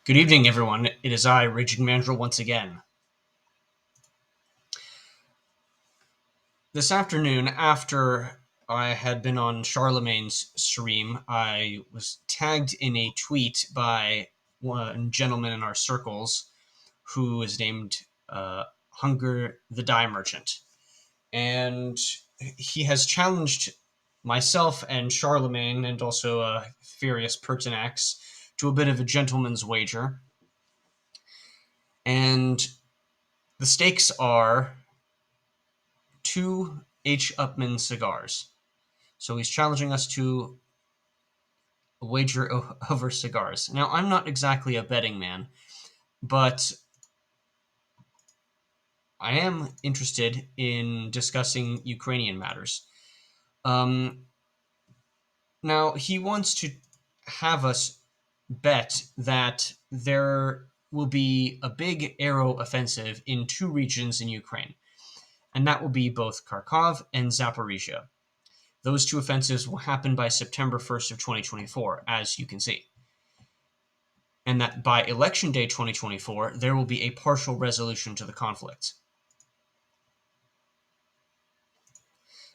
Good evening, everyone. It is I, Raging Mandrill, once again. This afternoon, after I had been on Charlemagne's stream, I was tagged in a tweet by one gentleman in our circles who is named Hunger the Dye Merchant. And he has challenged myself and Charlemagne and also Furious Pertinax to a bit of a gentleman's wager. And the stakes are 2 H. Upmann cigars. So he's challenging us to a wager over cigars. Now, I'm not exactly a betting man, but I am interested in discussing Ukrainian matters. Um, Now, he wants to have us bet that there will be a big aero offensive in 2 regions in Ukraine, and that will be both Kharkov and Zaporizhia. Those 2 offensives will happen by September 1st of 2024, as you can see. And that by election day 2024, there will be a partial resolution to the conflict.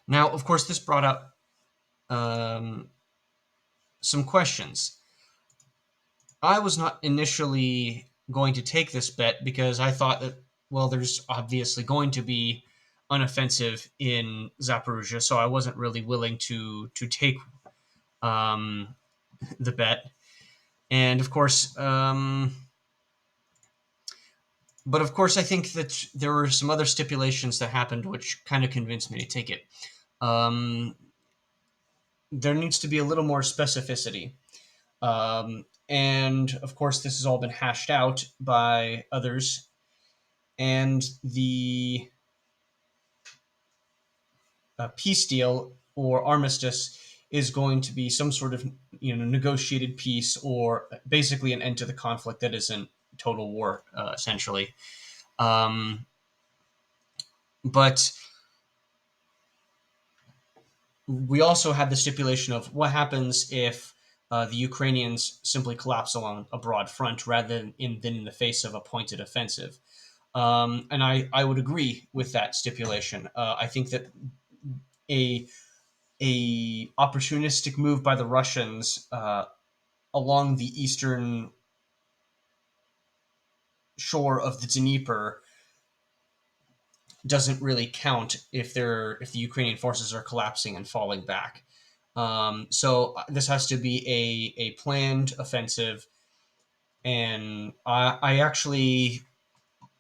Now, of course, this brought up some questions. I was not initially going to take this bet because I thought that, well, there's obviously going to be an offensive in Zaporizhia, so I wasn't really willing to take the bet. And of course, but of course, I think that there were some other stipulations that happened which kind of convinced me to take it. Um, there needs to be a little more specificity. And of course, this has all been hashed out by others. And the peace deal or armistice is going to be some sort of negotiated peace or basically an end to the conflict that isn't total war, essentially. But we also had the stipulation of what happens if the Ukrainians simply collapse along a broad front rather than in the face of a pointed offensive. And I would agree with that stipulation. I think that a opportunistic move by the Russians along the eastern shore of the Dnieper doesn't really count if the Ukrainian forces are collapsing and falling back. So this has to be a planned offensive, and I actually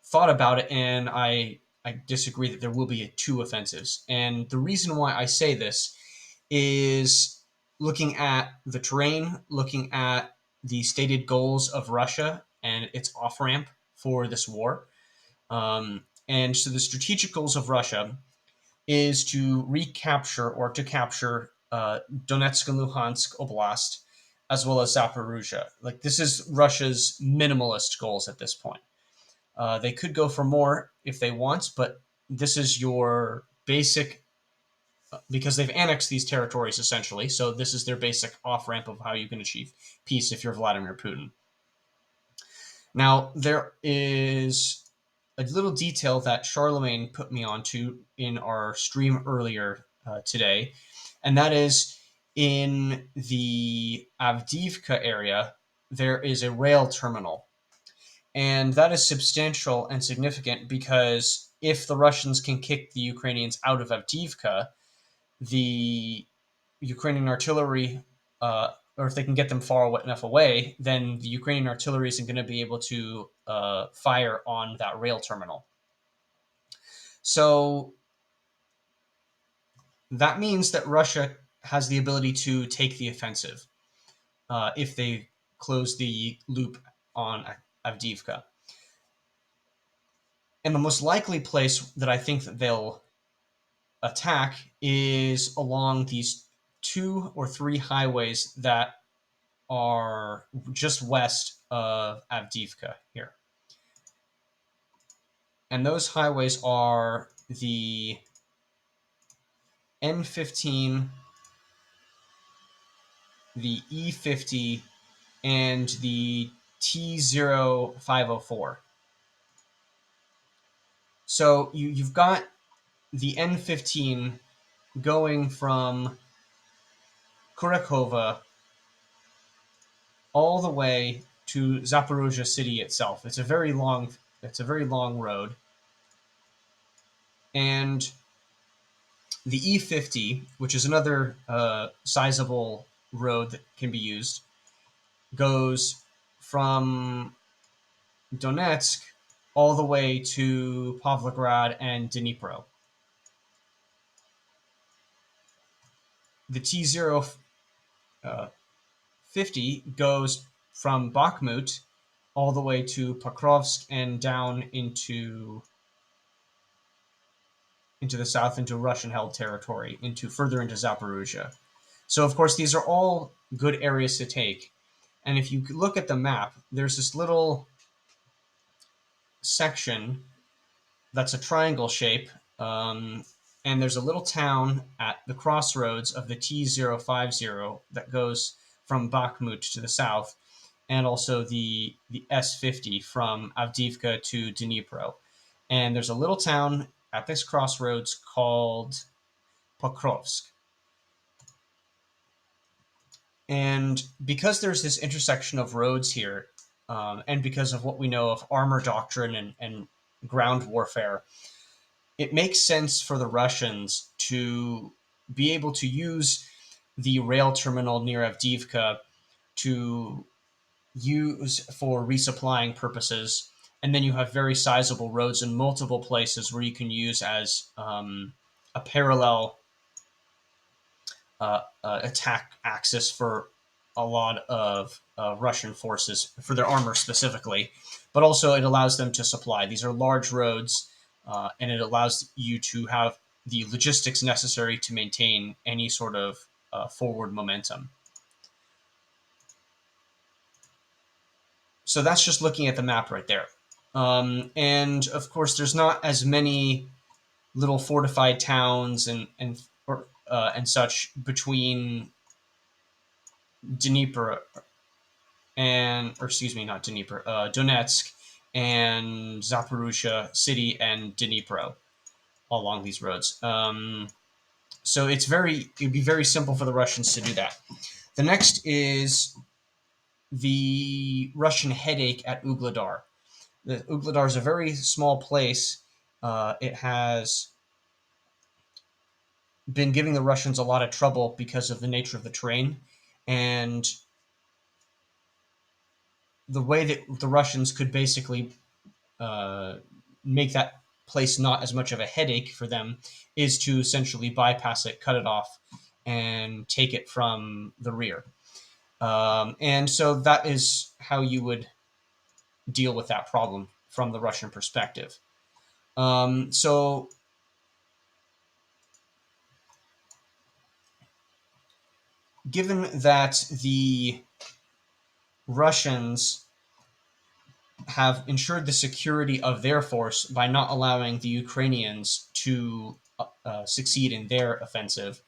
thought about it, and I disagree that there will be 2 offensives. And the reason why I say this is looking at the terrain, looking at the stated goals of Russia and its off ramp for this war. And so the strategic goals of Russia is to recapture or to capture Donetsk and Luhansk Oblast, as well as Zaporozhye. Like, this is Russia's minimalist goals at this point. They could go for more if they want, but this is your basic, because they've annexed these territories essentially. So this is their basic off ramp of how you can achieve peace if you're Vladimir Putin. Now, there is a little detail that Charlemagne put me onto in our stream earlier today, and that is in the Avdiivka area, there is a rail terminal. And that is substantial and significant because if the Russians can kick the Ukrainians out of Avdiivka, the Ukrainian artillery, or if they can get them far enough away, then the Ukrainian artillery isn't going to be able to fire on that rail terminal. So that means that Russia has the ability to take the offensive if they close the loop on Avdiivka. And the most likely place that I think that they'll attack is along these 2 or 3 highways that are just west of Avdiivka here. And those highways are the N15, the E50, and the T0504. So you've got the N15 going from Kurakova all the way to Zaporozhye city itself. It's a very long road. And the E50, which is another sizable road that can be used, goes from Donetsk all the way to Pavlograd and Dnipro. The T050 goes from Bakhmut all the way to Pokrovsk and down into the south, into Russian-held territory, further into Zaporozhye. So, of course, these are all good areas to take. And if you look at the map, there's this little section that's a triangle shape, and there's a little town at the crossroads of the T050 that goes from Bakhmut to the south, and also the S50 from Avdiivka to Dnipro. And there's a little town at this crossroads called Pokrovsk. And because there's this intersection of roads here, and because of what we know of armor doctrine and ground warfare, it makes sense for the Russians to be able to use the rail terminal near Avdiivka to use for resupplying purposes. And then you have very sizable roads in multiple places where you can use as a parallel attack axis for a lot of Russian forces, for their armor specifically, but also it allows them to supply. These are large roads, and it allows you to have the logistics necessary to maintain any sort of forward momentum. So that's just looking at the map right there. And of course, there's not as many little fortified towns and such between Dnieper not Dnieper, Donetsk and Zaporozhye city and Dnipro along these roads. So it'd be very simple for the Russians to do that. The next is the Russian headache at Ugledar. Ugledar is a very small place. It has been giving the Russians a lot of trouble because of the nature of the terrain and the way that the Russians could basically make that place not as much of a headache for them is to essentially bypass it, cut it off, and take it from the rear. And so that is how you would deal with that problem from the Russian perspective. So given that the Russians have ensured the security of their force by not allowing the Ukrainians to succeed in their offensive,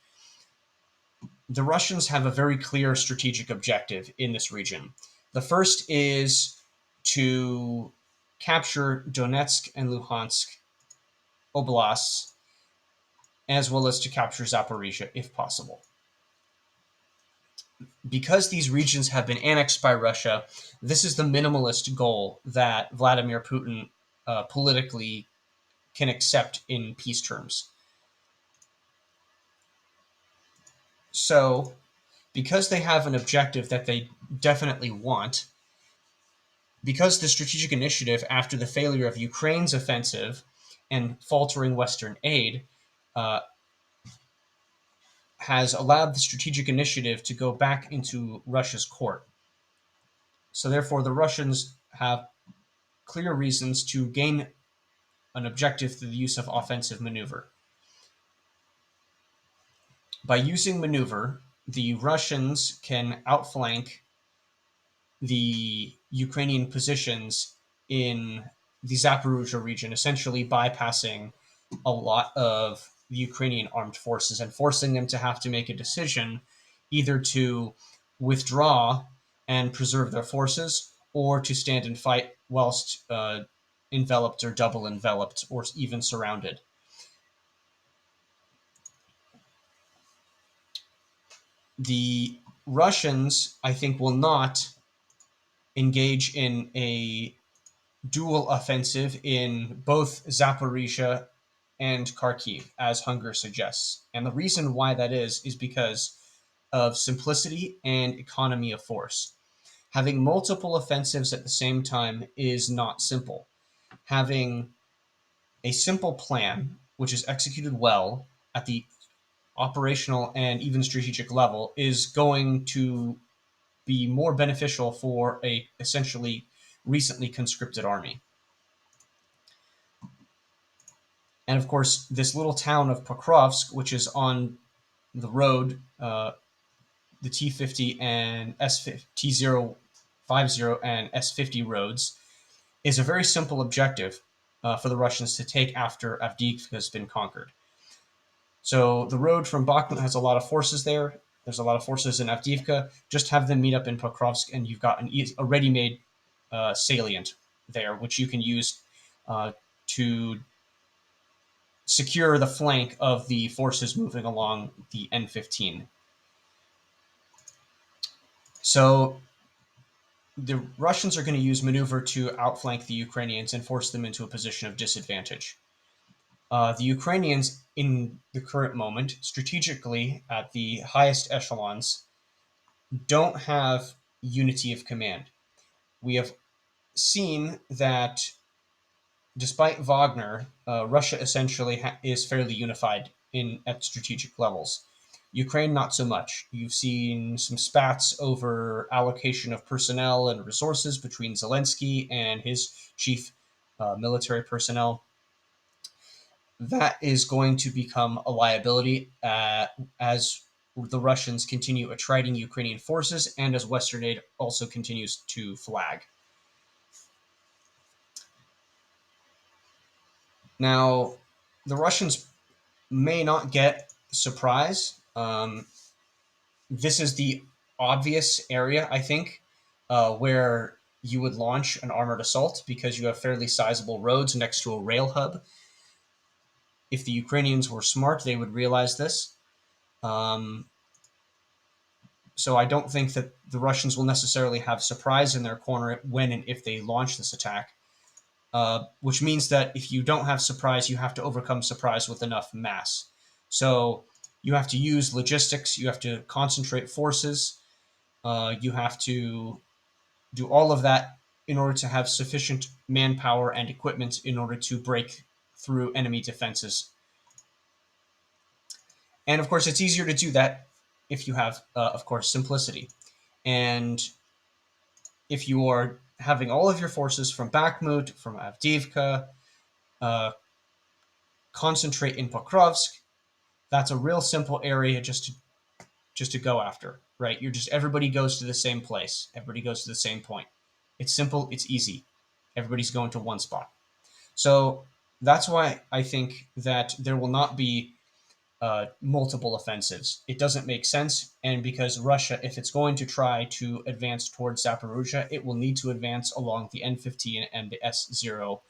the Russians have a very clear strategic objective in this region. The first is to capture Donetsk and Luhansk oblasts, as well as to capture Zaporizhia if possible. Because these regions have been annexed by Russia, this is the minimalist goal that Vladimir Putin politically can accept in peace terms. So, because they have an objective that they definitely want, because the strategic initiative after the failure of Ukraine's offensive and faltering Western aid has allowed the strategic initiative to go back into Russia's court. So therefore, the Russians have clear reasons to gain an objective through the use of offensive maneuver. By using maneuver, the Russians can outflank the Ukrainian positions in the Zaporozhye region, essentially bypassing a lot of the Ukrainian armed forces and forcing them to have to make a decision either to withdraw and preserve their forces or to stand and fight whilst enveloped or double enveloped or even surrounded. The Russians, I think, will not engage in a dual offensive in both Zaporizhia and Kharkiv, as hunger suggests. And the reason why that is because of simplicity and economy of force. Having multiple offensives at the same time is not simple. Having a simple plan, which is executed well at the operational and even strategic level, is going to be more beneficial for a essentially recently conscripted army. And of course, this little town of Pokrovsk, which is on the road, the T50 and T050 and S50 roads, is a very simple objective for the Russians to take after Avdiivka has been conquered. So the road from Bakhmut has a lot of forces there. There's a lot of forces in Avdiivka. Just have them meet up in Pokrovsk, and you've got a ready-made salient there, which you can use to secure the flank of the forces moving along the N15. So the Russians are going to use maneuver to outflank the Ukrainians and force them into a position of disadvantage. The Ukrainians, in the current moment, strategically at the highest echelons, don't have unity of command. We have seen that despite Wagner, Russia essentially is fairly unified at strategic levels. Ukraine, not so much. You've seen some spats over allocation of personnel and resources between Zelensky and his chief military personnel. That is going to become a liability as the Russians continue attriting Ukrainian forces and as Western aid also continues to flag. Now, the Russians may not get surprise. This is the obvious area, I think, where you would launch an armored assault because you have fairly sizable roads next to a rail hub. If the Ukrainians were smart, they would realize this. So I don't think that the Russians will necessarily have surprise in their corner when and if they launch this attack. Which means that if you don't have surprise, you have to overcome surprise with enough mass. So you have to use logistics, you have to concentrate forces, you have to do all of that in order to have sufficient manpower and equipment in order to break through enemy defenses. And of course, it's easier to do that if you have, of course, simplicity. And if you are having all of your forces from Bakhmut, from Avdiivka, uh, concentrate in Pokrovsk, that's a real simple area just to go after, right? You're just everybody goes to the same place. Everybody goes to the same point. It's simple, it's easy. Everybody's going to one spot. So that's why I think that there will not be multiple offensives. It doesn't make sense, and because Russia, if it's going to try to advance towards Zaporozhye, it will need to advance along the N15 and the S0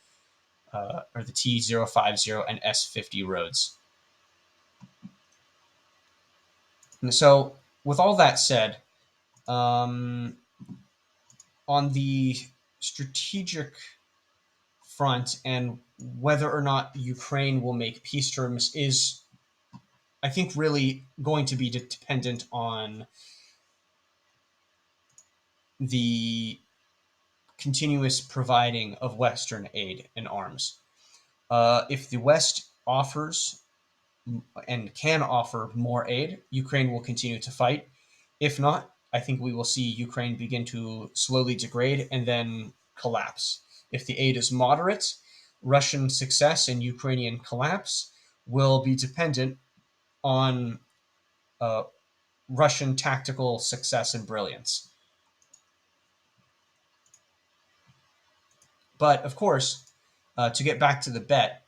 or the T050 and S50 roads. And so, with all that said, um, on the strategic front and whether or not Ukraine will make peace terms is, I think, really going to be dependent on the continuous providing of Western aid and arms. If the West offers and can offer more aid, Ukraine will continue to fight. If not, I think we will see Ukraine begin to slowly degrade and then collapse. If the aid is moderate, Russian success and Ukrainian collapse will be dependent on uh, Russian tactical success and brilliance. But of course, to get back to the bet,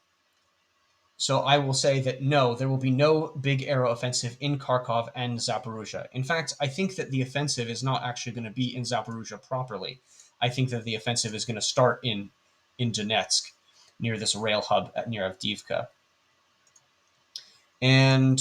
So I will say that no, there will be no big air offensive in Kharkov and Zaporozhye. In fact, I think that the offensive is not actually going to be in Zaporozhye properly. I think that the offensive is going to start in Donetsk, near this rail hub near Avdiivka. And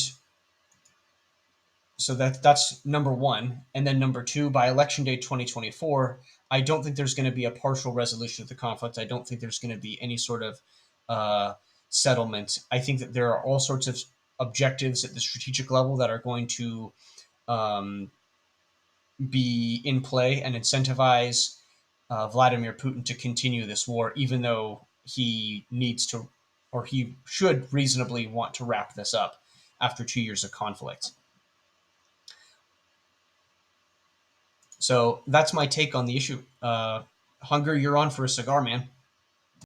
so that's number one. And then number two, by election day 2024, I don't think there's going to be a partial resolution of the conflict. I don't think there's going to be any sort of uh, settlement. I think that there are all sorts of objectives at the strategic level that are going to um, be in play and incentivize Vladimir Putin to continue this war, even though he needs to, or he should reasonably want to wrap this up after 2 years of conflict. So that's my take on the issue. Hunger, you're on for a cigar, man.